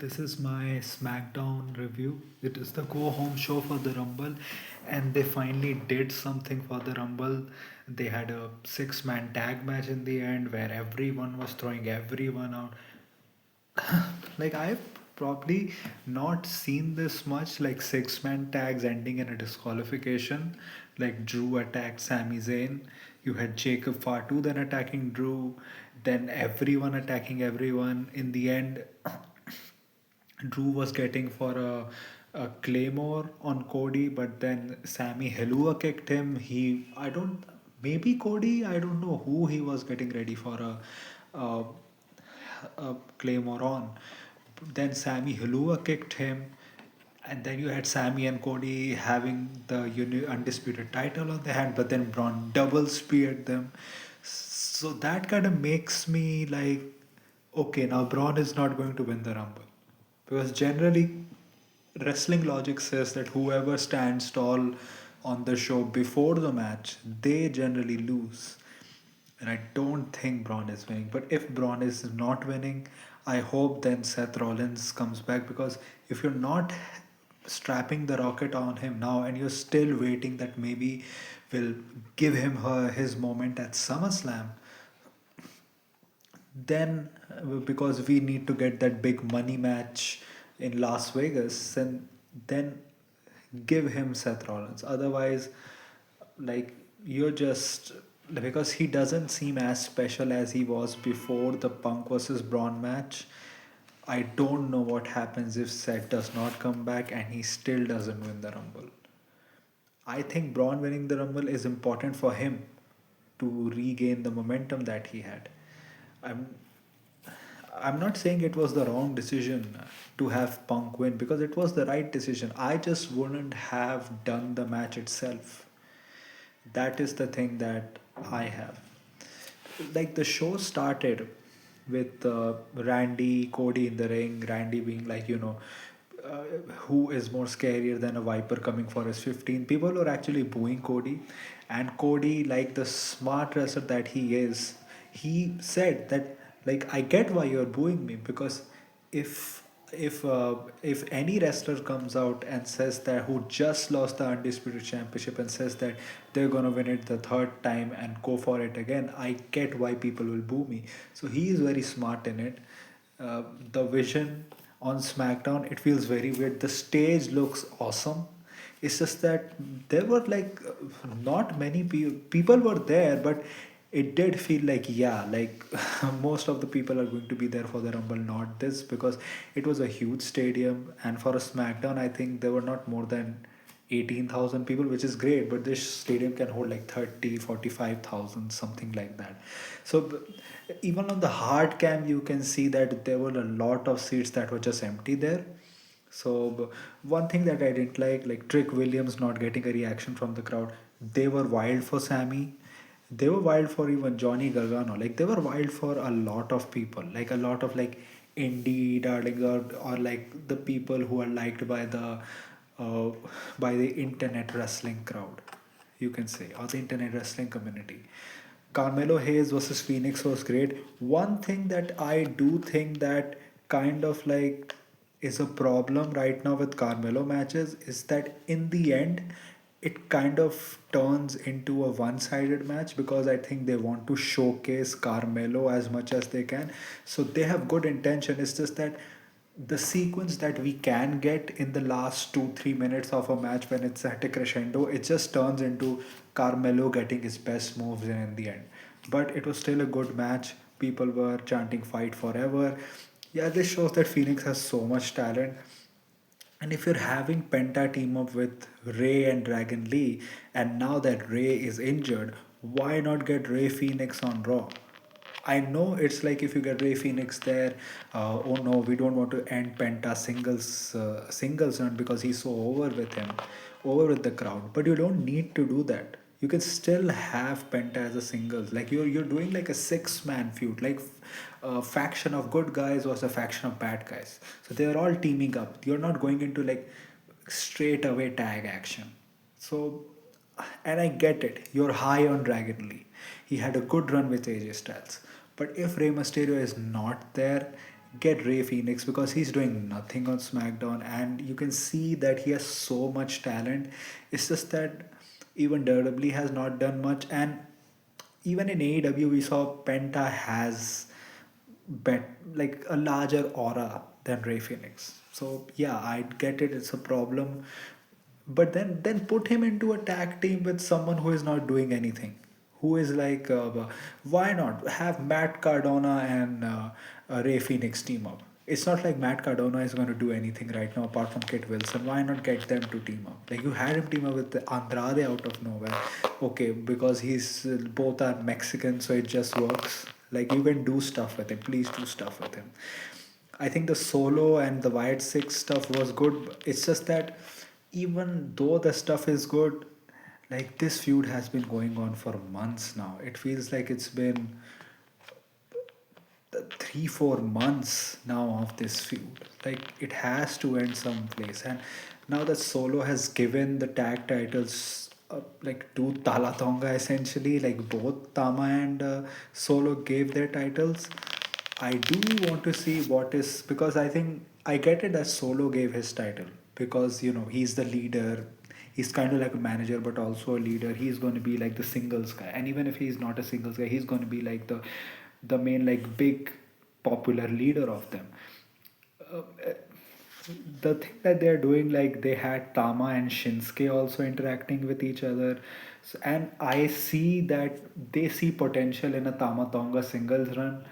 this is my SmackDown review. It is the go home show for the Rumble, and they finally did something for the Rumble. They had a six-man tag match in the end where everyone was throwing everyone out. Like, I've probably not seen this much, like six-man tags ending in a disqualification. Like Drew attacked Sami Zayn. You had Jacob Fatu then attacking Drew, then everyone attacking everyone. In the end, Drew was getting for a claymore on Cody, but then Sammy Helua kicked him. I don't, maybe Cody, I don't know who he was getting ready for a, a claymore on. Then Sammy Helua kicked him, and then you had Sammy and Cody having the undisputed title on their hand, but then Braun double speared them. So that kind of makes me like, okay, now Braun is not going to win the Rumble. Because generally, wrestling logic says that whoever stands tall on the show before the match, they generally lose. And I don't think Braun is winning. But if Braun is not winning, I hope then Seth Rollins comes back, because if you're not strapping the rocket on him now and you're still waiting that maybe will give him his moment at SummerSlam, then because we need to get that big money match in Las Vegas, and then give him Seth Rollins. Otherwise, like, you're just, because he doesn't seem as special as he was before the Punk versus Braun match. I don't know what happens if Seth does not come back and he still doesn't win the Rumble. I think Braun winning the Rumble is important for him to regain the momentum that he had. I'm I'm not saying it was the wrong decision to have Punk win, because it was the right decision. I just wouldn't have done the match itself. That is the thing that I have. Like, the show started with Randy, Cody in the ring, Randy being like, who is more scarier than a viper coming for his 15. People were actually booing Cody, and Cody, like the smart wrestler that he is, he said that, like, I get why you're booing me, because if if any wrestler comes out and says that, who just lost the undisputed championship, and says that they're gonna win it the third time and go for it again, I get why people will boo me. So he is very smart in it. The vision on SmackDown, it feels very weird. The stage looks awesome. It's just that there were like not many people were there, but it did feel like, yeah, like most of the people are going to be there for the Rumble, not this, because it was a huge stadium, and for a SmackDown, I think there were not more than 18,000 people, which is great, but this stadium can hold like 30, 45,000, something like that. So even on the hard cam, you can see that there were a lot of seats that were just empty there. So one thing that I didn't like Trick Williams not getting a reaction from the crowd. They were wild for Sammy. They were wild for even Johnny Gargano. Like, they were wild for a lot of people. Like, a lot of like indie darling, or like the people who are liked uh, by the internet wrestling crowd, you can say, or the internet wrestling community. Carmelo Hayes versus Phoenix was great. One thing that I do think that kind of like is a problem right now with Carmelo matches is that in the end, it kind of turns into a one-sided match, because I think they want to showcase Carmelo as much as they can. So they have good intention. It's just that the sequence that we can get in the last 2-3 minutes of a match, when it's at a crescendo, it just turns into Carmelo getting his best moves in the end. But it was still a good match. People were chanting fight forever. Yeah, this shows that Phoenix has so much talent. And if you're having Penta team up with Ray and Dragon Lee, and now that Ray is injured, why not get Ray Phoenix on Raw? I know it's like, if you get Ray Phoenix there, oh no, we don't want to end Penta singles run, because he's so over with the crowd. But you don't need to do that. You can still have Penta as a singles. Like, you're doing like a six-man feud, like a faction of good guys versus a faction of bad guys. So they're all teaming up. You're not going into like straight away tag action. So, and I get it. You're high on Dragon Lee. He had a good run with AJ Styles. But if Rey Mysterio is not there, get Ray Phoenix because he's doing nothing on SmackDown, and you can see that he has so much talent. It's just that even WWE has not done much, and even in AEW we saw Penta has like a larger aura than Ray Phoenix. So yeah, I get it. It's a problem, but then put him into a tag team with someone who is not doing anything, who is like, why not have Matt Cardona and Ray Phoenix team up? It's not like Matt Cardona is going to do anything right now apart from Kit Wilson. Why not get them to team up? Like you had him team up with Andrade out of nowhere. Okay, because he's both are Mexican, so it just works. Like you can do stuff with him. Please do stuff with him. I think the solo and the White Six stuff was good. It's just that even though the stuff is good, like this feud has been going on for months now. It feels like it's been 3 4 months now of this feud. Like it has to end someplace. And now that Solo has given the tag titles like to Talatonga essentially, like both Tama and Solo gave their titles. I do want to see what is, because I think I get it that Solo gave his title because he's the leader. He's kind of like a manager but also a leader. He's going to be like the singles guy, and even if he's not a singles guy, he's going to be like the main like big popular leader of them. uh, the thing that they're doing, like they had Tama and Shinsuke also interacting with each other. And I see that they see potential in a Tama Tonga singles run.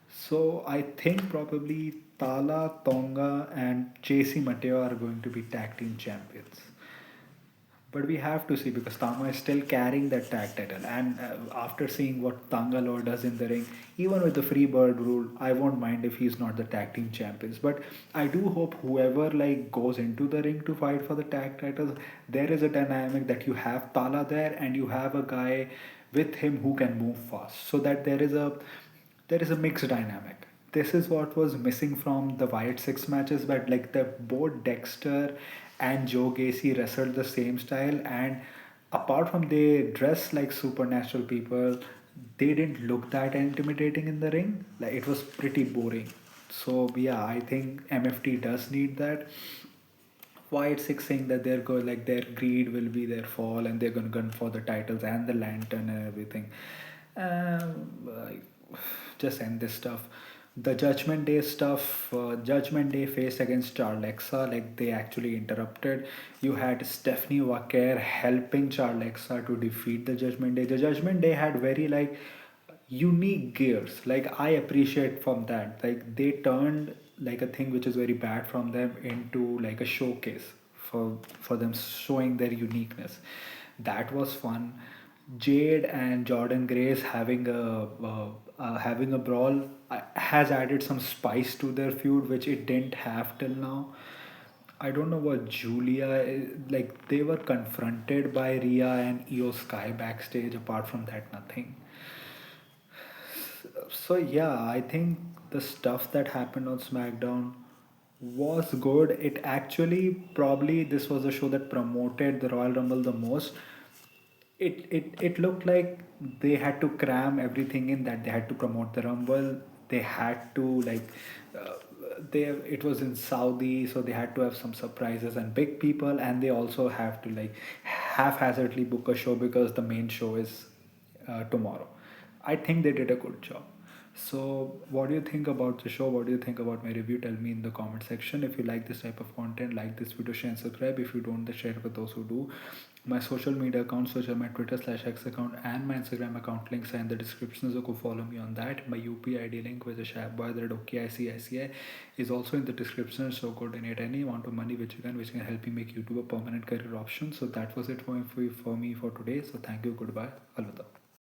So I think probably Tala Tonga and JC Mateo are going to be tag team champions. But we have to see because Tama is still carrying that tag title. And after seeing what Tangaloa does in the ring, even with the free bird rule, I won't mind if he's not the tag team champions. But I do hope whoever like goes into the ring to fight for the tag titles, there is a dynamic that you have Tala there and you have a guy with him who can move fast, so that there is a mixed dynamic. This is what was missing from the Wyatt Six matches, but like the both Dexter and Joe Gacy wrestled the same style, and apart from they dress like supernatural people, they didn't look that intimidating in the ring. Like it was pretty boring. So yeah, I think MFT does need that. White Six saying that they're go like their greed will be their fall and they're gonna gun for the titles and the lantern and everything. Like, just end this stuff. The Judgment Day stuff, Judgment Day faced against Charlexa, like they actually interrupted. You had Stephanie Wacker helping Charlexa to defeat the Judgment Day. The Judgment Day had very like unique gears. Like I appreciate from that. Like they turned like a thing which is very bad from them into like a showcase for them showing their uniqueness. That was fun. Jade and Jordan Grace having a brawl has added some spice to their feud, which it didn't have till now. I don't know what like they were confronted by Rhea and Io Sky backstage. Apart from that, nothing. So yeah, I think the stuff that happened on SmackDown was good. It actually probably this was the show that promoted the Royal Rumble the most. It looked like they had to cram everything in, that they had to promote the Rumble. They had to like uh, they it was in Saudi, so they had to have some surprises and big people, and they also have to like haphazardly book a show because the main show is tomorrow. I think they did a good job. So, what do you think about the show? What do you think about my review? Tell me in the comment section. If you like this type of content, like this video, share and subscribe. If you don't, then share it with those who do. My social media accounts, which are my Twitter/X account and my Instagram account, links are in the description. So go follow me on that. My UPI ID link, which is shabboy@OKICICI, is also in the description. So coordinate any amount of money which can help me make YouTube a permanent career option. So that was it for me for today. So thank you. Goodbye. Alvida.